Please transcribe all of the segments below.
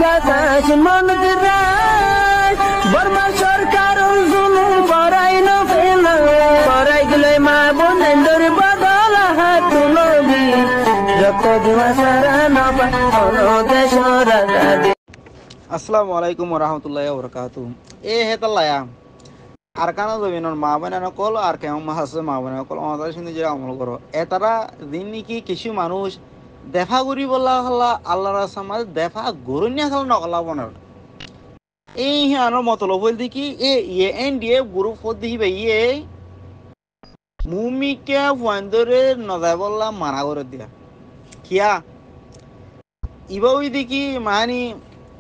বাতাস মনত রায় বর্মা সরকার জুলুম করাই না ফেলা করাই গেলে মা বোনের বদল হাত তুলবি যত দিবা সারা না পালো দেশ রাজা। আসসালামু আলাইকুম ওরহমতুল্লাহি ওবরাকাতুহু। এ হেতাল্লায়া আর কানা জমিনর মা বোনা কল আর কেমন মাছ আছে মা বোনা কল আমাদের সঙ্গে যে আমল করো এতারা দিন নাকি কিছু মানুষ দেখা করি বলা হল্লা আল্লাহর সমাজ দেখা গরুনিয়া খেলা নকলা বনার এই আনোর মতলব হল দেখি এন ডি এ গ্রুপ দেখি ভাই মুমিকে ফুয়ান্দরে নজায় বললা মানা করে দিয়া কিয়া ইবা ওই দেখি মানি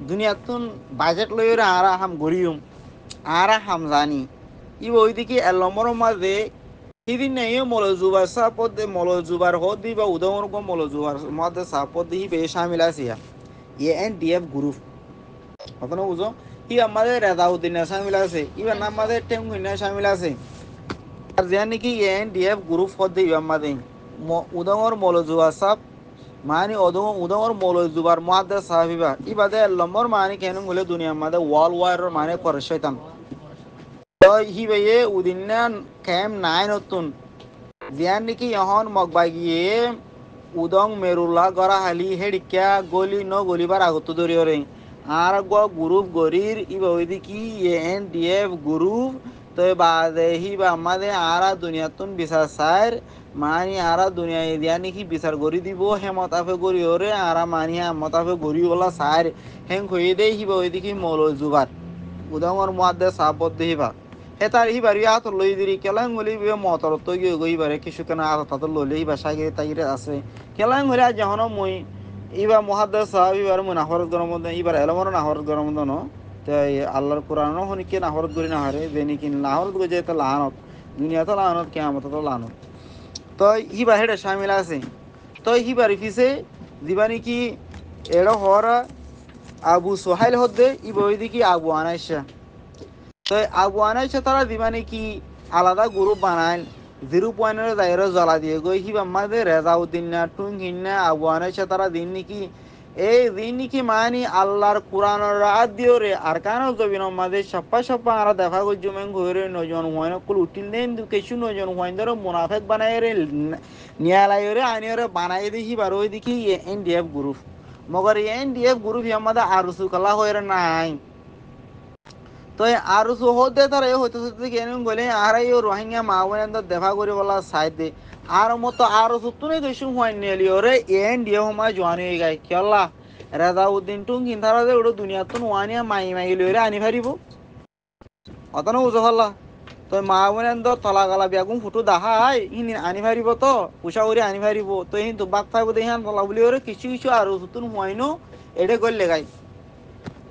দুনিয়াতুন বাজেট লইরে আরা হাম গরিয়ম আরা হাম জানি ইবা ওই দেখি এলমর মাঝে সেদিন নাই মলজুবার সাপদ মলজুবার হদ দিবা উদাহরণ কম মলজুবার মাঝে সাপদ দিহি বে শামিল আছে এন ডি এফ গ্রুপ কতনো বুঝো ই আমাদের রেজাউদ্দিনের শামিল আছে ইবা আমাদের টেমগুইনের শামিল আছে আর যে নাকি এন ডি এফ গ্রুপ হদ দিবা আমাদের উদাহরণ মলজুবার সাপ মানি উদঙর মৌলজুবার মুহাদ্দিস সাহাবিবা ইবাদে লম্বর মানি কেন গুলে দুনিয়া মাদে ওয়াল ওয়ার মানে করে শয়তান তো হি ভাইয়ে উদিনা কেম নাই নতুন জিয়ান নাকি এখন মগবাই গিয়ে উদং মেরুল্লাহ গড়া হালি হেডিকা গলি ন গলিবার আগত ধরিয়রে আর গ্রুপ গরির ইবা ওই দেখি এন ডি এফ গ্রুপ তো বাদে হিবা আমাদের আরা দুনিয়াতুন বিচার সার মানি আরা দুনিয়া দিয়া নাকি বিচার গড়ি দিব হেমতাফে গড়ি ওরে আরা মানি হেমতাফে গড়ি ওলা সার হেং হয়ে দেই হিবা ওই দেখি মৌল জুবার উদংর মুহাদ্দিস সাহাবত দেহিবা হেতার হিবার হাত লই দিরি কেলাং গলি মতর তো গিয়ে গইবারে কিছু কেন হাত লইলে হিবা সাগিরে তাগিরে আছে কেলাং হলে যখন মই ইবা মুহাদ্দিস সাহাবিবার মই নাহরত গরম ইবার এলমর নাহরত গরম ন তাই আল্লাহর কোরআন হনিকে নাহরত করি না হারে যে নাকি নাহরত গো যে লানত দুনিয়া তো লানত কিয়ামত তো লানত তো হিবার হেডে শামিল আছে তো হিবার ফিসে দিবানি কি এড়ো হরা আবু সোহাইল হদ্দে ইবা ওই দিকে আবু আনাইশা তো আবু আনাইশা তারা দিবানি কি আলাদা গ্রুপ বানাইল 0.এর দায়রা জ্বলা দিয়ে গই হিবা আমাদের রেজাউদ্দিন না টুং হিন্না আবু আনাইশা তারা দিন নাকি এই দিন নাকি মানি আল্লাহর কোরআনের রাত দিও রে আর কানো জবিন আমাদের সপ্পা আর দেখা গজুমেন ঘরে নজন হয় কুল উঠিল দেন কিছু নজন হয় ধরো মুনাফেক বানাই রে নিয়ালাই রে আনিরে বানাই দেখি বার ওই দেখি এন ডি এফ গ্রুপ মগর এন ডি এফ গ্রুপ আমাদের আরো সুকলা হয়ে নাই তো আরো হতে তারা হইতে কেন গলে আর এই রোহিঙ্গা মাওয়ান দেখা করে বলা সাইড দে আর মতো আরো সুতুনে কিছু হয় নেলি ওরে এন ডি এফ মা জওয়ানি হয়ে গায় কেলা রেজাউদ্দিন টুং কিন্তারা যে ওটা দুনিয়াতুন ওয়ানিয়া মাই লইরে আনি পারিব অতনো বুঝো হল্লা তো মা বোনেন তো তলা গালা বেগুন ফুটু দাহাই ইনি আনি পারিব তো পুষা করে আনি পারিব তো ইন তো বাক পাইব দেহান তলা বলি ওরে কিছু আরো সুতুন হয়নো এডে করলে গাই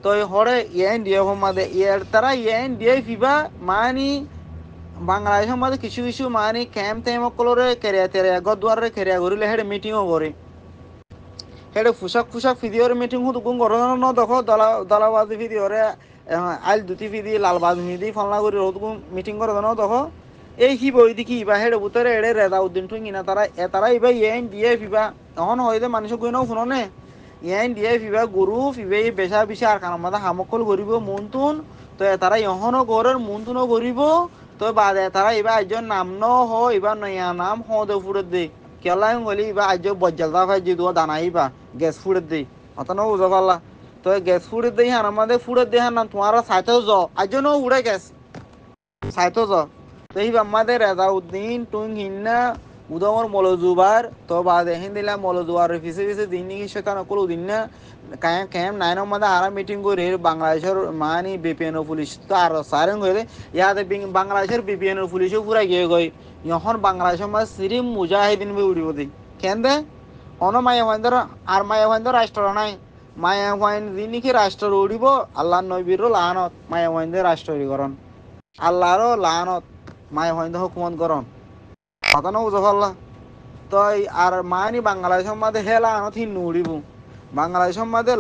তো হরে এন ডি এফ মাদে এর তারা এন ডি এফ ইবা মানি বাংলাদেশের মাঝে কিছু মানি ক্যাম্প তেমকলরে কেরিয়া তেরিয়া গদুয়ারে কেরিয়া করিলে হেডে মিটিংও করে হেডে ফুসাক ভিডিওর মিটিং হুত গুণ ঘটনা ন দেখো দলাবাজি ভিডিওরে আইল দুটি ভিডি লালবাজ ভিডি ফলনা করি রোদ গুণ মিটিং করে ন দেখো এই কি বই দেখি ইবা হেডে বুতরে এডে রেজাউদ্দিন টুঙ্গিনা তারা ইবা এন ডি এফ ইবা তখন হয়তো মানুষ গইনাও শুনে এন ডি এফ ইবা গ্রুপ ইবে বেশা বেশি আর কারণ মাথা হামকল করিব মনতুন তো তারা ইহনো গরের মনতুনও করিব তো বাদে তারা ইবা একজন নাম ন হ ইবা নয়া নাম হ দে ফুড়ে দে কেলাই গলি ইবা আজ বজ্জালদা ভাই যে দোয়া দানা ইবা গ্যাস ফুড়ে দে অত ন বুঝা পারলা তো গ্যাস ফুড়ে দে হান আমাদের ফুড়ে দে হান তোমার সাইতেও জ আজ ন উড়ে গ্যাস সাইতেও জ তো ইবা আমাদের রেজাউদ্দিন টুং হিন্না উদমর মলজুবার তো বাদে হিন দিলা মলজুবার ফিসে দিন নাকি সেখান কল দিন না ক্যাম্প নাইনের মধ্যে আরা মিটিং করে বাংলাদেশের মানি বিপিএন পুলিশ তো আর সারেন করে ইয়াতে বাংলাদেশের বিপিএন পুলিশও পুরা গিয়ে গই এখন বাংলাদেশের মাঝে সিরিম মুজাহিদিন বই উড়িব দিই কেন দে অন মায়া ভাইন্দর আর মায়া ভাইন্দর রাষ্ট্র নাই মায়া ভাইন দিন নাকি রাষ্ট্র উড়িব আল্লাহ নবীরও লানত মায়া ভাইন্দের রাষ্ট্রীকরণ আল্লাহরও লানত মায়া ভাইন্দ হুকুমত করণ কথা না বুঝা পারলা তো আর মানি বাংলাদেশের মাঝে হেলা আনত হিন্নু উড়িব বাংলাদেশের মাঝে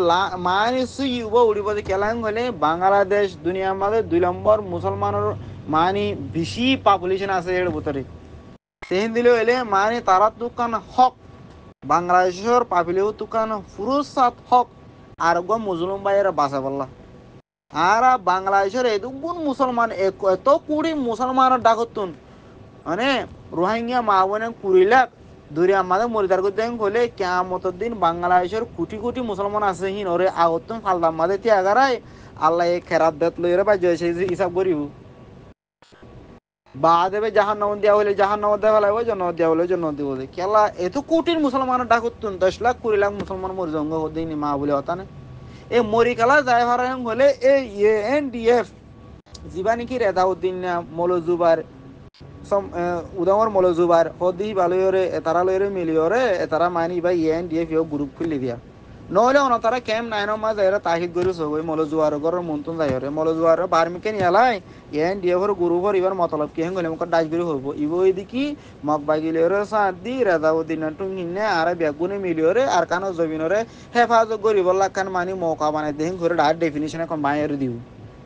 মানি সুইব উড়িব যে কেলাং হলে বাংলাদেশ দুনিয়ার মাঝে 2 নম্বর মুসলমানের মানি বেশি পপুলেশন আছে এর ভিতরে সেদিন দিলে হইলে মানি তারা দোকান হক বাংলাদেশের পাবিলেও দোকান ফুরুসাত হক আর গো মুসলিম ভাইয়েরা বাসা বললা আর বাংলাদেশের এদুগুন মুসলমান এত কুড়ি মুসলমানের ডাকতুন মানে রোহিঙ্গা মা বোনে কুড়ি লাখ দূরে আমাদের মরিদার করতে হলে কেমতের দিন বাংলাদেশের কোটি কোটি মুসলমান আছে হিন ওরে আগতুন ফালদাম মাদে তিয়াগারাই আল্লাহ এই খেরাত দেত লইরে বা জয় সেই হিসাব করিব বা দেবে জাহান নাম দেওয়া হলে জাহান নাম দেওয়া লাগবে জন্য দেওয়া হলে জন্য দিব খেলা এত কোটির মুসলমানের ডাকতুন 10 লাখ 20 লাখ মুসলমান মরি জঙ্গ হদিন মা বলে হতা না এই মরি খেলা যায় হারাং হলে এই এনডিএফ জীবানি কি রেদাউদ্দিন মৌলজুবার উদামর মৌলজুবার হদি বালয়রে তারা লয়রে মিলিয়রে তারা মানি বা এনডিএফ গ্রুপ খুলি দিয়া নহলে অন তারা ক্যাম্প নাইন মাঝে তাহিদ গরু সবই মৌলজুয়ার গরের মন্তন যাইরে মৌলজুয়ার বার্মিকে নিয়ালাই এনডিএফর গ্রুপর এবার মতলব কি হেঙ্গলে মুখ ডাইজ গরি হইব ইব এদিকে মগবাগিলেরে সাদি রেদাউদ্দিন টুঙ্গিনে আর বেগুনে মিলিয়রে আর কানো জমিনরে হেফাজত গরি বল্লা কান মানি মৌকা বানাই দেহিং করে ডাইরেক্ট ডেফিনিশন এখন বাইরে দিব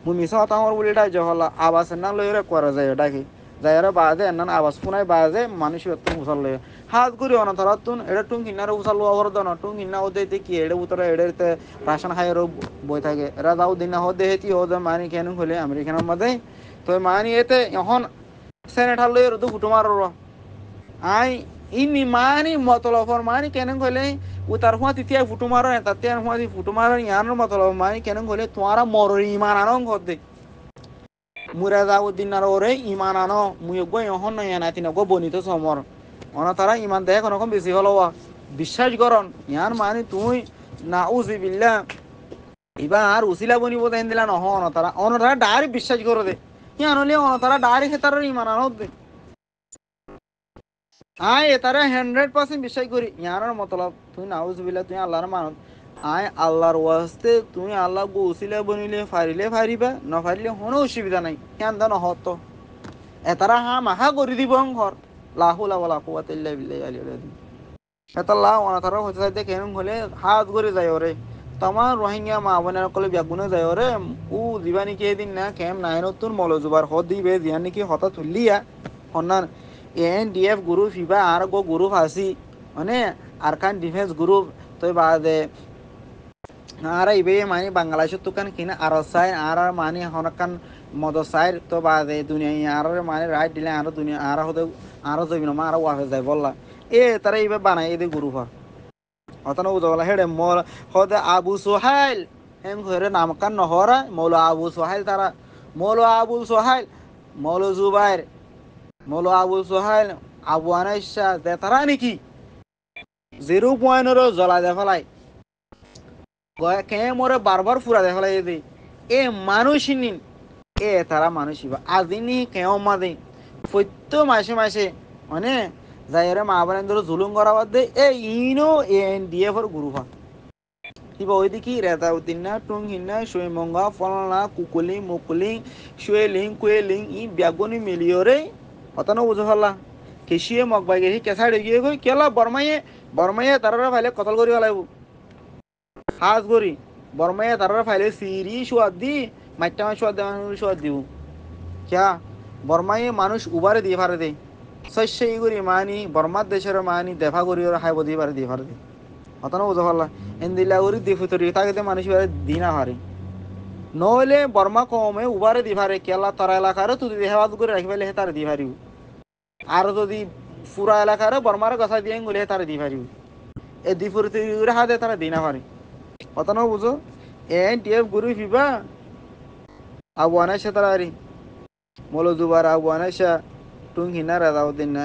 মু মিছা কথা আমার বলি ডাই জহলা আবাস না লইরে করা যায় ডাকি যাইরা বাজে এনান আবাস পুনাই বাজে মানুষ এত মুসল লয় হাত করি অনথরাতুন এটা টুং কিনারে উসাল ওহর দন টুং কিনা ওদেতে কি এড়ে উতরে এড়েতে রাশন খাইয়ের বই থাকে এরা দাও দিন হদে হেতি হদে মানি কেন হলে আমেরিকানের মধ্যে তো মানি এতে এখন সেনেটার লইর তো ফুটো মারো আই ইনি মানি মতলবর মানি কেন হলে উতার হুয়া তিতিয়া ফুটো মারো তাতে হুয়া ফুটো মারো ইয়ানোর মতলব মানি কেন হলে তোমারা মররি ইমান আনো হদে মুরাদাউদ্দিন আর ওরে ইমান আনো মুই গো এখন নয় না তিন গো বনিত সমর অনা তারা ইমান দেয় কোনো বেশি হলো বিশ্বাস করন ইয়ান মানে তুই না উজিবিল্লা এবার আর উসিলা বনিব দেন দিলা নহ অনতারা ডাইরেক্ট বিশ্বাস করে দে ইয়ান হলে অনতারা ডাইরেক্ট তার ইমান আনো দে আয় তারা 100% বিশ্বাস করি ইয়ানোর মতলব তুই না উজিবিল্লা তুই আল্লাহর মানত আয় আল্লাহর ওয়াস্তে তুমি আল্লাহ গো উসিলা বনিলে ফারিলে ফারিবা না ফারিলে কোনো অসুবিধা নাই কেন দা নহত এতারা হা মাহা করে দিব ঘর লাহুলা ওয়ালা কুওয়াতা ইল্লা বিল্লাহি আলিয়্যিল আযীম এতাল্লাহ অনাতারা হইতে চাইতে কেন হলে হাত করে যায় ওরে তোমার রোহিঙ্গা মা বোনের কলে ব্যাগুনে যায় ওরে ও জীবানি কে দিন না কেম নাই নতুন মলজুবার হদ দিবে জিয়ানি কি হতা তুলিয়া হন্নান এনডিএফ গ্রুপ ফিবা আর গো গ্রুপ আসি মানে আরকান ডিফেন্স গ্রুপ তো বাদে আর ইবে মানে বাংলাদেশের তুকান কিনা আর সাই আর মানে হনকান মদসাইর তো বাদে দুনিয়া আর মানে রাইট দিলে আর দুনিয়া আর হতে আর জমিন মা আর ওয়াফে যায় বললা এ তারা ইবে বানাই এদের গ্রুপ অতন উজলা হেডে মল হদে আবু সোহাইল হেম ঘরে নামকান নহরা মৌল আবু সোহাইল তারা মৌল আবু সোহাইল মৌল জুবাইর মৌল আবু সোহাইল আবু আনাইশা দে তারা নাকি 0.0 জ্বলা দে ফেলাই কে মরে বারবার ফুরা দে ফেলাই এ মানুষ নিন এ তারা মানুষ আজিনি কেউ মাদে প্রত্য মাসে মাসে মানে যাইরে মা বোনের জুলুম করা বাদ দে এ ইনো এনডিএফ এর গ্রুপ কিবা ওইদিকে রেদাউদ্দিন না টুংহিন না সুইমঙ্গা ফলনা কুকুলি মুকুলি শুয়েলিং কুয়েলিং ই ব্যাগুনি মিলিয়রে অতন বুঝে ফেললা কেশিয়ে মগবাই গেছি কেসাড়ে গিয়ে গই কেলা বর্মাইয়ে তারা ফাইলে কতল করি ফেলাইব হাজ করি বর্মাইয়ে তারা ফাইলে সিরি সোয়াদ দি মাইটা মাই সোয়াদ দিব ক্যা বর্মাইয়ে মানুষ উবারে দিয়ে ফারে দেয় শস্য ইগুরি মানি বর্মার দেশের মানি দেখা করি ওরা হাই বদি পারে দিয়ে পারে অতন বুঝা পারলা এন্দিলা উরি দিফুতরি তাকে মানুষ দিনা হারে নহলে বর্মা কমে উবারে দি পারে কেলা তারা এলাকার তুই হেফাজ করে রাখি পেলে তার দি পারিব আর যদি পুরা এলাকার বর্মার কথা দিয়ে গেলে তার দি পারিব এ দিফুরি হাতে তারা দিনা পারে অতন বুঝো এনটিএফ গুরু ফিবা আবু আনাইশা তারা আরি মৌলজুবার আবু আনাইশা টুংহিনা রেদাউদ্দিন না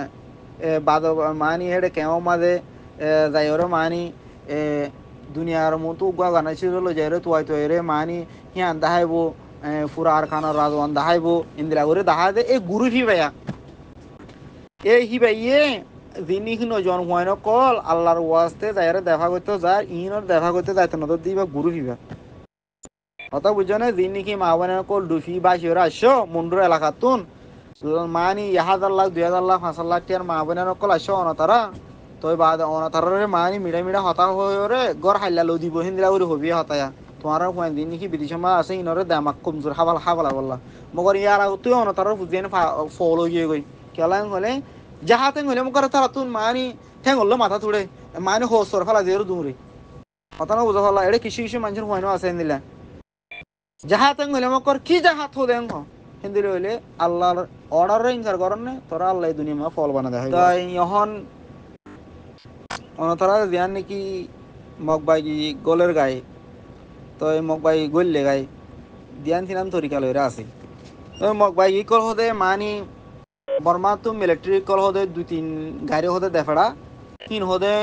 বাদ মানি হেডে কেও মাঝে যাই ওরে মানি দুনিয়ার মতো উগা গানাইছিল যাইরে তুয়াই তুয়াইরে মানি হিয়ান দাহাইব ফুরা আর খানার রাজওয়ান দাহাইব ইন্দিরা করে দাহা দে এই গুরু ফিবাইয়া এই হিবাইয়ে যিনিখিন জন হুয়াইন কল আল্লাহর ওয়াস্তে যাইরে দেখা করতে যায় ইনর দেখা করতে যাইতে নদর দিবা গুরু ফিবা অত বুঝছো না যিনিখি মা বোনের কল ডুফি বা শিওরা আসছো মুন্ডুর এলাকাতুন মানি 1000 লাখ 2000 লাখ 5 লাখ টিয়ার মা বোনের কল আসো অনতারা তো বাদ অনতারে মানি মিড়া মিড়া হতা হয়ে গর হাইলা লো দিব হিন্দিলা করে হবি হতায়া তোমার কোন দিন কি বিদেশ মা আছে ইনরে দামাক কমজোর হাবালা বললা মগর ইয়ার তুই অনতারে ফুজেন ফলো গিয়ে গই কেলাং হলে যাহাতে হলে মগর তারা তুন মানি ঠেঙ্গল মাথা তুড়ে মানি হোসর ফালা দিয়ে দূরে কথা না বুঝা হলা এটা কিছু কিছু মানুষের হয় না আছে দিলা জাহাত হইলে মকর কি জাহাত হো দেন হিন্দিলে হইলে আল্লাহর অর্ডার ইনকার করেন না তোরা আল্লাহ দুনিয়া মা ফল বানা দেয় তাই এখন তারা ধ্যান নাকি মগবাই গোলের গায়ে তো এই মগবাই গললে গায়ে ধ্যান থিনাম তরিকা লইরা আছে তো মগবাই ই কল হতে মানি বর্মা তো মিলিটারি কল হতে 2-3 গাড়ি হতে দেফাড়া কিন হতে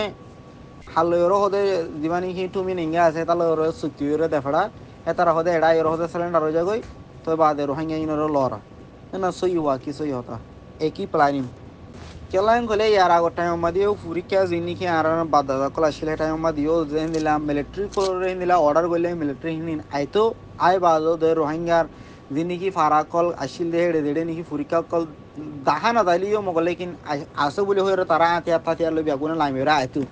হালয়রও হতে যিমানি কি তুমি নিঙ্গে আছে তাহলে চুক্তিরে দেফাড়া এতারা হতে এড়া এর হতে সিলিন্ডার হয়ে যায় তো বাদে রোহিঙ্গা ইনরও লরা না সই হওয়া কি সই হতা একই প্ল্যানিং কেলাইন গলে ইয়ার আগর টাইম দিও পরীক্ষা জিনিকে আর বাদ দাদা কল আসলে টাইম দিও যেন দিলাম মিলিটারি করে দিলা অর্ডার করলে মিলিটারি হিন আইতো আই বাদো দে রোহিঙ্গার জিনিকি ফারা কল আসিল দেড়ে দেড়ে নিকি পরীক্ষা কল দাহা না দাইলিও মগলে কিন আসো বলে হয়ে তারা আতিয়া লবি আগুনে লাইমেরা আইতো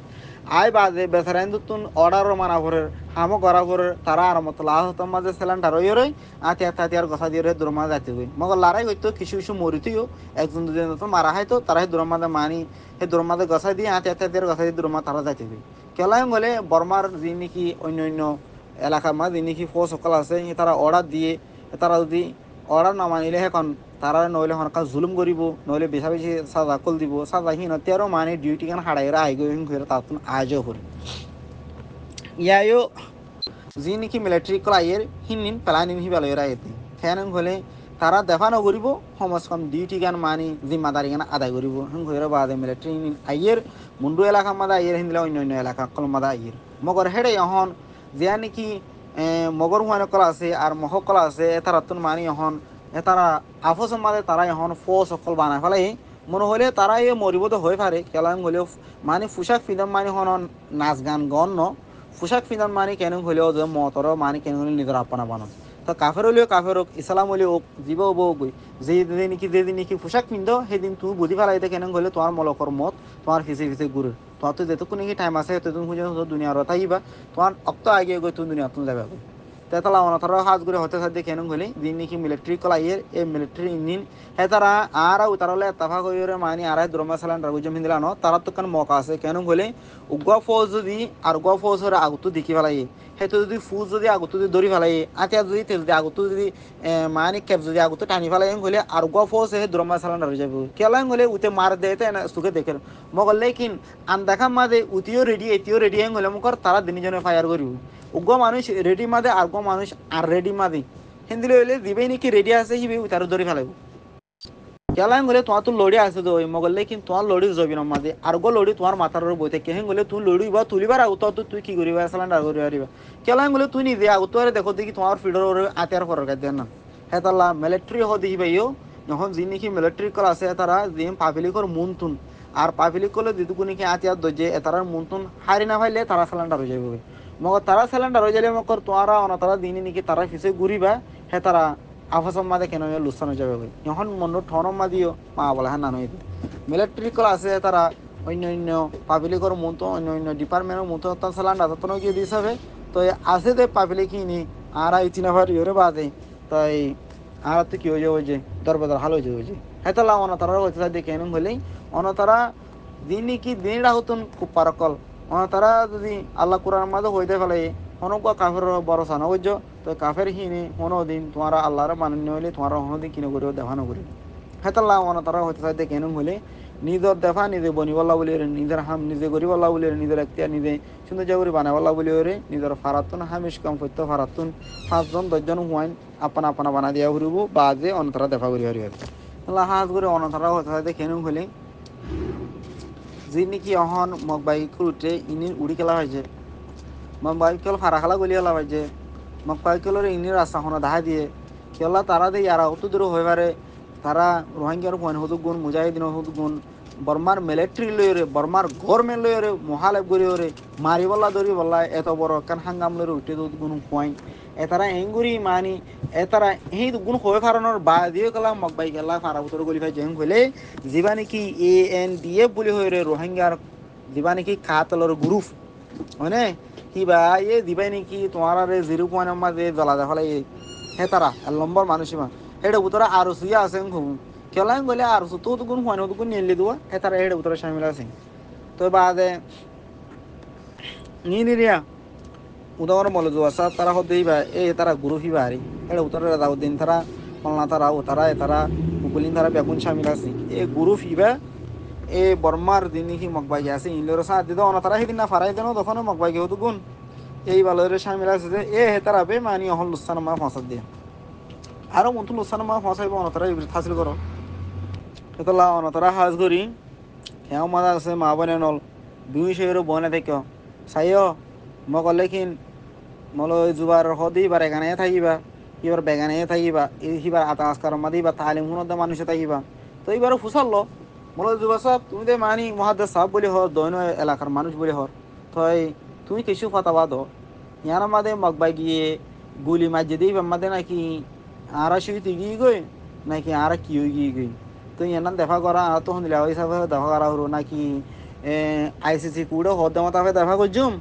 আই বাদে বেসারাইন তুন অর্ডার মানা ভরের হামো করা ভরের তারা আর মতো লাহ হতাম মাঝে সিলিন্ডার হয়ে আতিয়ার কথা দিয়ে দূরমা যাইতে হই মগর লড়াই হইতো কিছু কিছু মরিতেও একজন দুজন তো মারা হয়তো তারা সেই দূরমাদে মানি সেই দূরমাদে গছাই দিয়ে আতিয়ার গছাই দিয়ে দূরমা তারা যাইতে হই কেলাই গলে বর্মার যি নাকি অন্য এলাকার মা যি নাকি ফৌজ সকল আছে তারা অর্ডার দিয়ে তারা যদি অর্ডার না মানিলে এখন তারা নইলে হনকা জুলুম করিব নইলে বেশা বেশি সাজা কল দিব সাজা হিন তেরো মানে ডিউটি কান হাড়াইরা আইগো হিন করে তাতুন আজও হল ইয়ায়ও যি নাকি মিলিটারি কল আইয়ের হিন প্লানিং হিবালয়রা এতে ফ্যান হলে তারা দেখা নকরিব সমাজ কম ডিউটি গান মানি জিম্মাদারি গান আদায় করিব হিন করে বাদে মিলিটারি আইয়ের মুন্ডু এলাকা মাদা আইয়ের হিন্দিলা অন্য এলাকা কল মাদা আইয়ের মগর হেডে এখন যে নাকি মগর হুয়ান কলা আছে আর মহ কলা আছে তারা তুন মানি এখন তারা আফস মাদে তারা এখন ফৌজ সকল বানায় ফেলাই মনে হলে তারা এ মরিব তো হয়ে পারে কেলাম হলেও মানে পোশাক পিঁধান মানে হন নাচ গান গণ পোশাক পিঁধান মানে কেন হলেও যে মতর মানে কেন হলে নিজের আপনা বানান তো কাফের হলেও কাফের হোক ইসলাম হলেও হোক জীব হোক যেদিন নাকি পোশাক পিন্ধ সেদিন তুমি বুঝি ফেলাইতে কেন হলে তোমার মলকর মত তোমার ফিসে ঘুরে তোমার তো যেটুকু নাকি টাইম আছে সেতদিন খুঁজে দুনিয়ার আহিবা তোমার অক্ত আগে গই তুমি দুনিয়া তুমি যাবে তেতলা অনাথর হাজ করে হতে সাথে কেন হলে দিন নাকি মিলিটারি কলাইয়ের এই মিলিটারি ইঞ্জিন হে তারা আর উতারলে তাফা করে মানি আর দ্রমা সালান রাগুজ মিন্দিলা ন তারা তো কান মকা আছে কেন হলে উগা ফৌজ যদি আর উগা ফৌজের আগতো দেখি ফেলাই সেইটো যদি ফুজ যদি আগতো যদি ধরি ফেলাই আতিয়া যদি আগতো যদি মানি কেপ যদি আগতো টানি ফেলাই হলে আর উগা ফৌজ হে দ্রমা সালান রাগুজ যাব কেলাং হলে উতে মার দেতে না সুখে দেখে মগল লেকিন আন্দাখা মাদে উতিও রেডি এতিও রেডি হলে মকর তারা দিনজনে ফায়ার করিব উগ্র মানুষ রেডি মাদে আর মানুষ আর রেডি মাদে হিন্দিলে হইলে দিবেই নাকি রেডি আছে হিবে তার ধরে ফেলাইব কেলাং গলে তোমার তো লড়ি আছে তো মগল লেকিন তোমার লড়ি যাবি না মাদে আর লড়ি তোমার মাথার বই থেকে হেন গলে তুই লড়িবা তুলিবার আগুত তুই কি করিবা সিলিন্ডার করিবা দিবা কেলাং গলে তুই নিজে আগুত দেখো দেখি তোমার ফিডর আতিয়ার ফরক দেন না হেতাল্লা মিলিটারি হ দেখিবা ইও যখন যি নাকি মিলিটারি কল আছে তারা যে পাবলিকর মুনতুন আর পাবলিক কলে যেটুকু নাকি আতিয়ার দজে তারার মুনতুন হারি না পাইলে তারা সিলিন্ডার হয়ে যাবে মগর তারা সিলিন্ডার হয়ে যাবে মকর তোমরা অনাতারা দিনে নাকি তারা ফিসে ঘুরিবা হে তারা আফাসম মাদে কেন লুসান হয়ে যাবে এখন মন ঠনম মাদিও মা বলে হ্যাঁ নানো মিলিটারি কল আছে তারা অন্য পাবলিকর মতো অন্য ডিপার্টমেন্টের মতো সিলিন্ডার তখন গিয়ে দিস হবে তো আছে যে পাবলিক কিনি আর এই চিনাভার ইয়ে বাদে তাই আর তো কি হয়ে যাবে যে দরবাজার হাল হয়ে যাবে যে হ্যাঁ তাহলে অনাতারা হইতে দেখে কেন হলেই অনাতারা দিন কি দিনটা হতুন খুব পারকল তারা যদি আল্লাহ কোরআন মাঝে হইতে ফেলে হনক কাফের ভরসা না বুঝছো তো কাফের হিনে হনো দিন তোমার আল্লাহর মান্য হইলে তোমার হনদিন কিনে করিও দেখা নকরি হেতাল্লাহ তারা হইতে চাইতে কেন হলে নিজের দেখা নিজে বনিবল্লা বলি নিজের হাম নিজে গরিবল্লা বলি নিজের এখতিয়ার নিজে সুন্দর জাগরি বানাবল্লা বলি ওরে নিজের ফারাতুন হামিশ কাম করতে ফারাতুন 5জন 10জন হুয়াইন আপনা আপনা বানা দিয়া ঘুরিব বা যে অনতারা দেখা করি হারি আল্লাহ হাজ করে অনতারা হইতে চাইতে কেন হলে যি নাকি অহন মগ বাইকের উঠে ইনি উড়ি খেলা হয়েছে মগ বাইকেল ফারা খেলা গলি খেলা হয়েছে মগ বাইকেলের ইনি রাস্তাখনো দেখা দিয়ে খেলা তারা দিয়ে ইয়ারা অত দূর হয়ে পারে তারা রোহিঙ্গার পয়েন্ট হতো গুণ মুজাহিদিন হতো গুণ বর্মার মিলিটারি লইরে বর্মার গভর্নমেন্ট লইরে মহালেব গড়ি ওরে মারি বল্লা ধরি বল্লা এত বড় কান হাঙ্গাম লইরে উঠে তো গুণ পয়েন্ট এতারা এঙ্গুরি মানি এতারা এই গুণ হয়ে ফারানোর বা দিয়ে গেলাম মগ বাই গেলা ফারা উত্তর গলি ভাই যেন হলে যিবা নাকি ANDF বলি হয়ে রোহিঙ্গার যিবা নাকি কাতলর গ্রুপ হয়নে কিবা এ দিবাই নাকি তোমার 0.1 মাঝে জ্বলা দেখালে হে তারা লম্বর মানুষিমা হেডে উতরা আরো সুইয়া আছে খুব কেলাম বলে আর তো গুণ হয় না গুণ নিয়ে দেওয়া হে তারা হেডে উতরা সামিল আছে তো বাদে নিরিয়া উদাহরণ বলে জোয়াসা তারা হতেই বা এ তারা গুরু ফিবা আরি এটা উত্তরে দাউদ্দিন তারা কলনা তারা ও তারা এ তারা উকুলিন তারা বেগুন শামিল আছে এ গুরু ফিবা এ বর্মার দিন কি মকবাই আছে ইনলোর সাথ দিতে অনা তারা সেদিন না ফারাই দেন তখন মকবাই গেও তো গুণ এই বালোরে শামিল আছে যে এ হে তারা বে মানি অহল লুসান মা ফসাদ দিয়ে আরো মন্তু লুসান মা ফসাইব অনা তারা হাসিল করো এতলা অনা তারা হাজ করি হেও মাদা আছে মা বনে নল দুই শহর বনে দেখো চাইও মই কলেখিন মলো জুবার হদি বার এখানে থাকিবা এবার বেগানে থাকিবা এইবার আতা আসকার মাদিবা তালিম হুনদে মানুষে থাকিবা তো এইবার ফুসাল্লো মলো যুবা সব তুমি দে মানি মহাদেশ সাহ বলি হর দৈন এলাকার মানুষ বলি হর তো তুমি কিছু ফাতাবা দো ইয়ার মাদে মগবাই গিয়ে গুলি মাঝে দিই মাদে নাকি আরা শুইতে গিয়ে গই নাকি আরা কি গিয়ে গই তো ইয়ার দেখা করা তখন দিলে হিসাবে দেখা করা হলো নাকি আইসিসি কুড়ে হদ মতাফে দেখা করছুম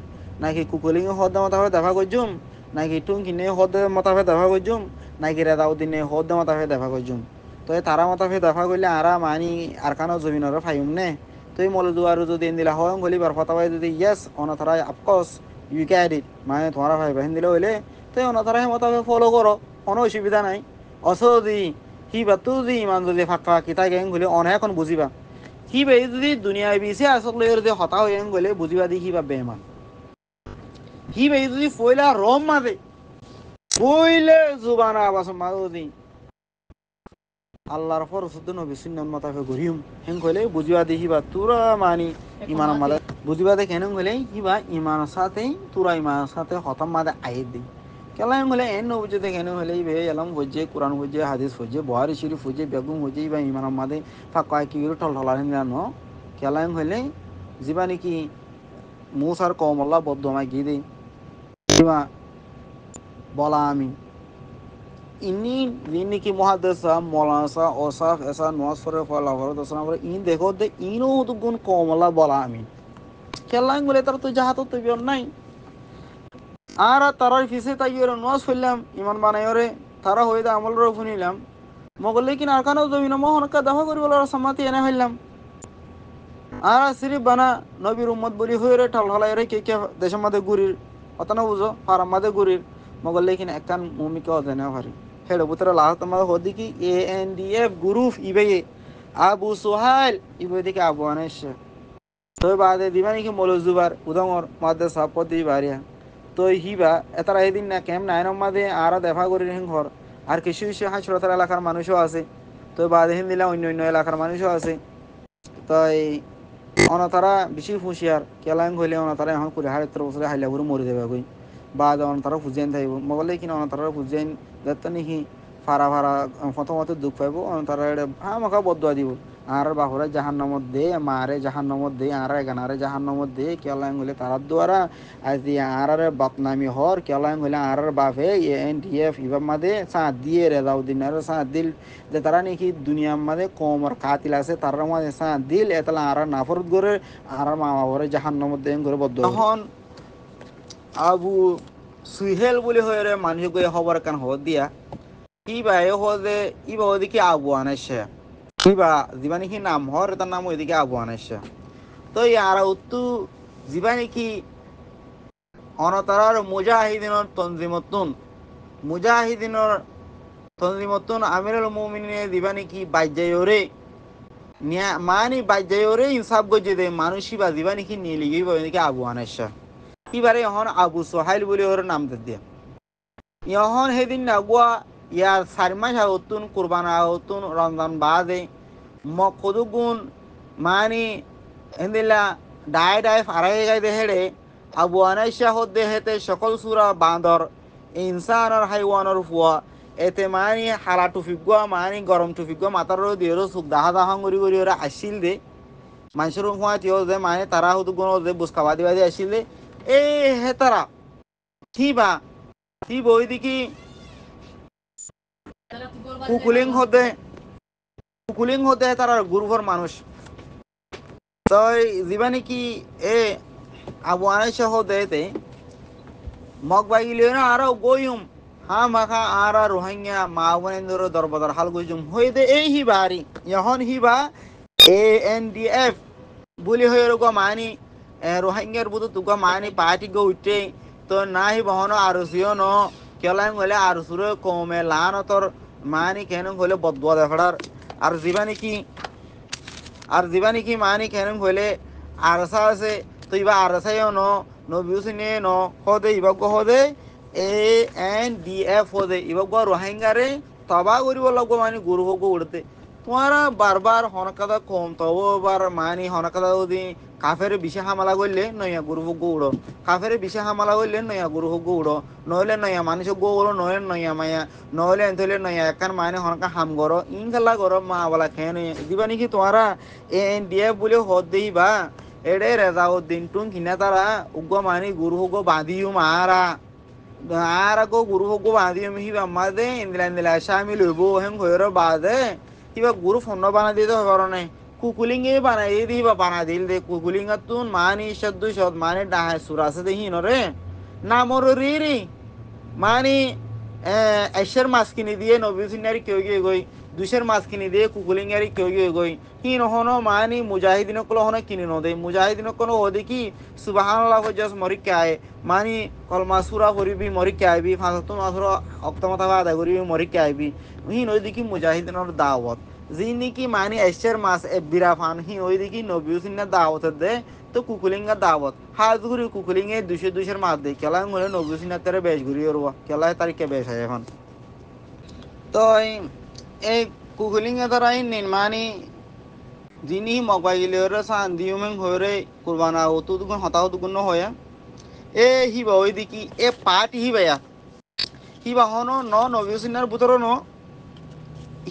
নাকি কুকলিং হদ মতাফে দেখা করছুম নাকি টুঙ্কিনে হদ মতাফে দেখা করছুম নাকি রেদাউদ্দিনে হদ মতাফে দেখা করছুম তো তারা মতাফে দেখা করলে আরা মানি আর কানো জমিনের ফাইম নে তো এই মলদু আর যদি দিলা হয় গলিবার ফতাবাই যদি ইয়েস অনথরাই অফকোর্স ইউ ক্যাড ইট মানে তোমারা ভাই বাহিন দিলে হইলে তো অনথরাই মতাফে ফলো করো কোনো অসুবিধা নাই অস যদি হিবা তু যদি ইমান যদি ফাঁকা কিতা গেং হলে অনেক এখন বুঝিবা হিবে যদি দুনিয়ায় বিছে আসলে যদি হতা হয়ে গেলে বুঝিবা দি হিবা বেমান হিবে যদি ফয়লা রম মাদে ফইলে জুবানা আবাস মাদি আল্লাহর ফরসুদ নবী সুন্নাত মতাফে ঘুরিম হেন কইলে বুঝিবা দি হিবা তুরা মানি ইমান মাদে বুঝিবা দে কেন কইলে হিবা ইমান সাথে তুরা ইমান সাথে হতম মাদে আইদ দি কেলাম হলে এন বুঝে দেখেন হলে বে এলাম বুঝে কোরআন বুঝে হাদিস বুঝে বুহারি শরীফ বুঝে বেগুম বুঝে বা ইমান মাদে ফাঁকা কি ঠল ঠলানি জানো কেলাম হলে যিবা নাকি মুসার কমল্লা বদ্ধমাই গিয়ে দেই বলা আমি ইনি নাকি মহাদেশা মলাসা ওসাফ এসা নোয়াসরে ফলা করে ইন দেখো দে ইনও তো গুণ কমলা বলা আমি খেলাম বলে তার তো যাহাত তো বিয়ন নাই আর তারার ফিসে তাই ওরা নোয়াজ ফেললাম ইমান বানাই ওরে তারা হয়ে দা আমল শুনিলাম মগলে কিনা আর কানো জমিন মোহনকা দেখা করি বলে সামাতি এনে ফেললাম আর সিরিফ বানা নবীর উম্মত বলি হয়ে রে ঠাল ঢালাই রে কে কে দেশের মাঝে ঘুরির অত না বুঝো ফারাম মাঝে ঘুরির মগলে কিনা একখান ভূমিকা অজানা পারি হেড়ে বুতরা লাহ তোমার হদি কি ANDF গ্রুপ ইবে আবু সোহাইল ইবে দিকে আবু আনেশ তো বাদে দিবা নাকি মলজুবার উদমর মাদে সাপতি বাড়িয়া তো হিবা এতারা এদিন না কেম নাইন মাদে আর দেখা করি ঘর আর কিছু কিছু হাঁচড়াতার এলাকার মানুষও আছে তো বাদে হিন দিলা অন্য অন্য এলাকার মানুষও আছে তাই অনতারা বেশি হুঁশিয়ার কেলাং হইলে অনতারা এখন 20-70 বছরে হাইলা করে মরে যাবে কই বাদ অনতারা ফুজেন থাকব মগলে কিনা অনতারা ফুজেন যাতে নাকি ফারা ফারা প্রথমতে দুঃখ পাইব অনতারা মাখা বদুয়া দিব আর বাহুরা জাহান্নামত দে মারে জাহান্নামত দে আর এগানারে জাহান্নামত দে কেলাং হইলে তারার দ্বারা আজ আর বদনামি হর কেলাং হইলে আর বাপে ANDF ইবাম মাদে সাথ দিয়ে রেজাউদ্দিন আর সাথ দিল যে তারা নাকি দুনিয়ার মাঝে কমর কাতিল আছে তার মাঝে সাথ দিল এতলা আর নাফরত করে আর মা বাবারে জাহান্নামত দেন করে বদ্ধ তখন আবু সুহেল বলে হয়ে রে মানুষ গিয়ে খবর কান হদ দিয়া ইবা এ হদে ইবা ওদিকে আবু আনেছে ইবা যিবা নাকি নাম হর তার নাম ওইদিকে আবু আনেছে তো আর উত্তু যিবা নাকি অনতারার মুজাহিদিনের তনজিমতুন আমিরুল মুমিনিনে দিবা নাকি বাইজায়রে মানি বাইজায়রে ইনসাফ গজে দে মানুষই বা দিবা নাকি নিয়ে লিগি ওইদিকে আবু আনেছে এবারে এখন আবু সোহাইল বলে ওর নাম দিয়ে এখন সেদিন নাগুয়া ইয়ার 4 মাস আহতুন কুরবান আহতুন রমজান বাদে মকদুগুন মানি এন্দিলা ডাই ফারাই গাই দেহেড়ে আবু আনাইশা হদ্দে হেতে সকল সুরা বাঁদর ইনসান আর হাইওয়ানর ফুয়া এতে মানি হালা টুফিগুয়া মানি গরম টুফিগুয়া মাতার দিয়ে চুক দাহা দাহাং করি করি ওরা আসিল দে মানুষের ফুয়া তিও যে মানে তারা হতো গুণ যে বুসকাবা দিবা দিয়ে আসিল দে এই হেতারা থিবা থিব ওইদিকে কুকুলিং হতে তারা গুরুভর মানুষ তই যিবা নাকি এ আবু আনাইশা হতে মগ বাইলে না আরো গইম হা মাখা আর রোহিঙ্গা মা বোনেন্দ্র দরবাদার হাল গইজুম হইতে এই হিবারি এখন হিবা ANDF বুলি হয়ে গো মানি রোহিঙ্গার বুধ তুগা মানি পার্টি গো উঠে তো না হি বহনো আরুসিও ন কেলাই হলে আরুসুরে কমে লানতর মানি কেন হলে বদবদ এফড়ার আর জীবানি কি আর জীবানি কি মানি কেন হলে আরসা আছে তো ইবা আরসাইও ন নবিউসিনে ন হদে ইবাগ হদে ANDF হদে ইবাগ রোহিঙ্গারে তবা করিব লাগবো মানে গুরু হোক উড়তে তোমারা বারবার হনকাদা কম তবু বার মানি হনকাদা যদি কাফের বিষে হামলা করলে নয়া গুরু হোক উড়ো কাফের বিষে হামলা করলে নয়া গুরু হোক উড়ো নইলে নয়া মানুষ হোক উড়ো নইলে নয়া মায়া নইলে এনথলে নয়া একান মানে হনকা হাম করো ইন খেলা করো মা বলা খেয়ে নয় দিবা নাকি তোমারা ANDF বলে হদ দেই বা এডে রেজাউদ্দিন টুন কিনা তারা উগ্র মানি গুরু হোক বাঁধিও মারা আরাগো গুরু হোক বাঁধিও মিহি বাম্মাদে ইন্দিলা ইন্দিলা শামিল হইব হেম হইর বাদে কিবা গুরু ফোন বানা দিতে হবে নাই কুকুলিঙ্গে বানাই দিবা বানা দিল দে কুকুলিঙ্গা তুন মানি সদ্দু সদ মানে ডাহায় সুরাসে দেহি নরে নামর রি মানি এশের মাছ কিনে দিয়ে নবীনারি কেউ গিয়ে গই দুশের মাছ কিনে দিয়ে কুকুলিঙ্গারি কেউ গিয়ে গই কি নহনো মানি মুজাহিদিন কলো হনো কিনে নদে মুজাহিদিন কোনো ওদে কি সুবহানাল্লাহ জাস মরিকে আয় মানি কলমা সুরা করিবি মরিকে আইবি ফাঁসতুন আসুরা অক্তমতা আদায় করিবি মরিকে আইবি হি নই দেখি মুজাহিদিনের দাওয়াত যিনি কি মানি এশের মাছ এ বিরাফান হি ওই দেখি নবীউসিনের দাওয়াত দে তো কুকুলিঙ্গা দাওয়াত হাজ ঘুরি কুকুলিঙ্গে দুশের মাছ দে কেলা হলে নবীউসিনের তারে বেশ ঘুরি ওর কেলায় তারিখে বেশ হয় এখন তো এই কুকুলিঙ্গা দ্বারাই নির্মাণী যিনি মগবাইলের সান দিউমেং হরে কুরবানা ও তো দুগুণ হতাহ দুগুণ হয়া এ হিবা ওই দেখি এ পাট হিবায়া হিবা হনো ন নবীউসিনার বুতর ন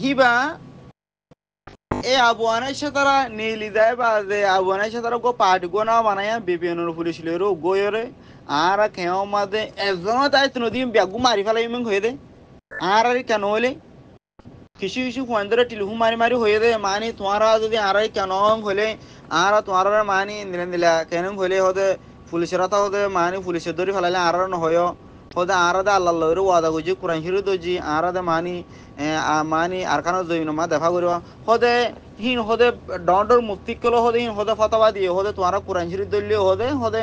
হিবা এ আবুয়ানাইছে তারা নীলি দেয় বা যে আবুয়ানাইছে তারা গো পাট গো না বানায়া বিপিএনের পুলিশ লেরো গোয়রে আর কেও মাদে একজন তাই নদী ব্যাগু মারি ফেলাই ইমেং হয়ে দে আর কেন হলে কিছু কিছু ফোনদের টিলহু মারি মারি হয়ে দে মানি তোমারা যদি আর কেন হলে আর তোমার মানি নিলেন দিলা কেন হলে হতে পুলিশের তা হতে মানি পুলিশের ধরে ফেলাইলে আর নহয় হতে আর দে আল্লাহ লরে ওয়াদা করছি কোরআন শরীফ দজি আর দে মানি মানি আর কানো দই মা দেখা করিব হতে হিন হতে ডন্ডর মুক্তি কলো হতে হিন হতে ফতবা দিয়ে হতে তোমার কোরআন শরীফ দলিলে হতে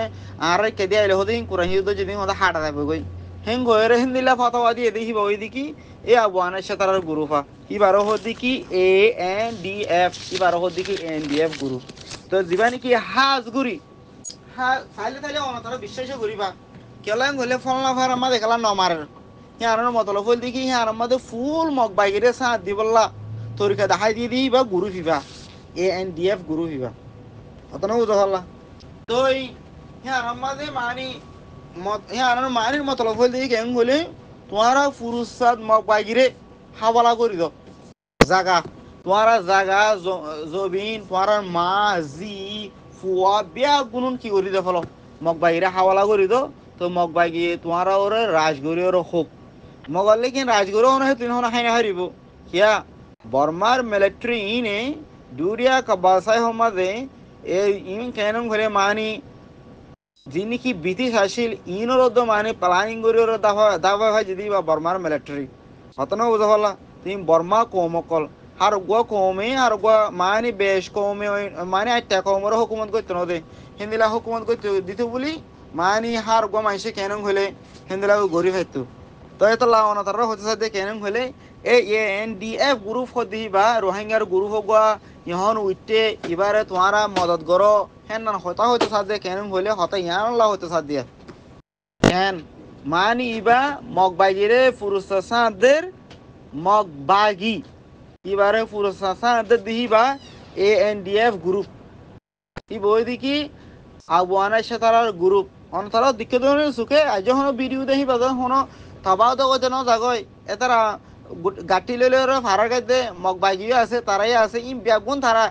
আর কেদে আইলে হতে হিন কোরআন শরীফ দজি হতে হাঁটা যাবে গই হেং গয়ের হিন্দিলা ফতবা দিয়ে দেখি ওই দিকি এ আবুয়ানের সাতার গ্রুপা ইবারো হদি কি ANDF ইবারো হদি কি ANDF গ্রুপ তো দিবানি কি হাজ গুরি হা তাইলে তাইলে অনতর বিশ্বাস করিবা কেলাং হলে ফলনা ফার আমা দেখলা ন মারের হিয়ার মতলব হল দেখি হিয়ার মধ্যে ফুল মগ বাইগেরে সাথ দিবল্লা তরিকা দেখাই দিয়ে দিবা গুরু ফিবা ANDF গুরু ফিবা অতন বুঝলা তো হিয়ার মধ্যে মানি হিয়ার মানির মতলব হল দেখি কেন হলে তোমারা পুরুষ সাদ মগ বাইগিরে হাওয়ালা করে দাও জাগা তোমারা জাগা জবিন তোমার মা জি ফুয়া বিয়া গুনুন কি করি দে ফলো মগ বাইরে হাওয়ালা করে দাও তো মগ বাইগি তোমারা ওরে রাজগরি ওর হোক মগল লেকিন রাজগরি ওনে তুই হন হাইনা হারিব কিয়া বর্মার মিলিটারি ইনে দুরিয়া কবাসাই হমাদে এই ইন কেন ঘরে মানি যিনি কি ব্রিটিশ আসিল ইনর মানে প্লানিং করি ওর দাবা হয় যদি বা বর্মার মিলিটারি হতন বুঝা ফলা তুমি বর্মা কৌমকল আর গো কৌমে আর গো মানে বেশ কৌমে মানে একটা কৌমের হুকুমত করতে নদে হিন্দিলা হুকুমত করতে দিত বলি মানে হার গো মাইসে কেন হলে হিন্দিলা গরিব হইতো তো এত লাওনা তারা হতে সাথে কেন হলে এই ANDF গ্রুপ হদি বা রোহিঙ্গার গ্রুপ হোক ইহন উঠতে এবারে তোমারা মদত করো হ্যাঁ না হতা হইতে সাথে কেন হলে হতা ইয়ান হইতে সাথ দিয়া কেন মানে ইবা মগ বাইরে পুরুষ সাদের মগ বাগি এবারে পুরুষ সাদের দিহিবা ANDF গ্রুপ ই বই দেখি আবুয়ানা সেতারার গ্রুপ অনতারা দিকে ধরে সুখে আজ হনো ভিডিও দেখি বাজার হনো থাবাও তো যেন জাগয় এতারা গাটি লইলে ভাড়া গাইতে মগ বাগিও আছে তারাই আছে ই ব্যাগুন তারা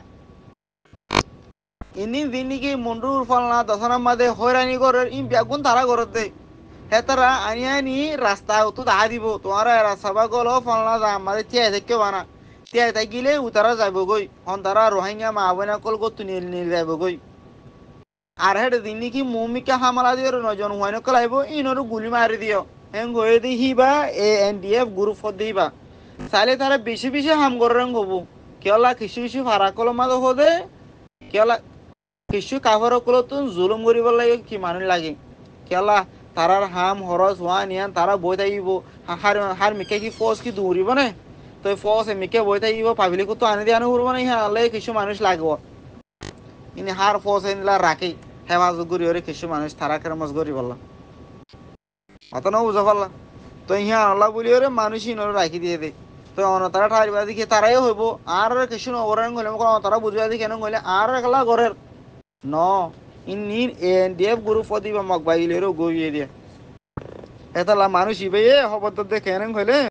ইনি দিনকি মুন্ডুর ফলনা দশনার মাঝে হয়রানি করে ই ব্যাগুন তারা করতে হেতারা আনি আনি রাস্তা তো দেখা দিব তোমার রাস্তা বা গলো ফলনা যা আমাদের তিয়াই থেকে বানা তিয়াই থাকিলে উতারা যাব গই হন তারা রোহিঙ্গা মা বোনা কল গত নীল যাব গই আর হেড দিনকি মুমিকা হামলা দিয়ে নজন হয়ন কলাইব ইনর গুলি মারি দিও হেং হয়ে দিহিবা ANDF গ্রুপ দিবা চাইলে তারা বেশি বেশি হাম করেন হবো কেলা কিছু কিছু ভাড়া কলম মাঝে হদে কেলা কিছু কাপড় কলো তো জুলুম করিব লাগে কি মানুষ লাগে কেলা তারার হাম হরস হওয়া নিয়ান তারা বই থাকিব হার মিকে কি ফস কি দৌড়িব না তো ফস মিকে বই থাকিব পাবলিক তো আনি দিয়ে আনি উড়ব না হ্যাঁ আল্লাহ কিছু মানুষ লাগব ইনি হার ফস এনিলা রাখি হেফাজত করি ওরে কিছু মানুষ তারা কেরমস করি বললাম অত না বুঝা পারলাম তো ইহা আল্লাহ বলি ওরে মানুষই নরে রাখি দিয়ে দে তো তারা ঠাইবা দেখি তারাই হইব আর কিছু নগরেন গলে তারা বুঝবা দেখি কেন গলে আর একলা ঘরের ন ইন এনডিএফ গ্রুপ দিবা মগ বাইলেরও গইয়ে দিয়া এতলা মানুষ ইবে হবত দেখে কেন হইলে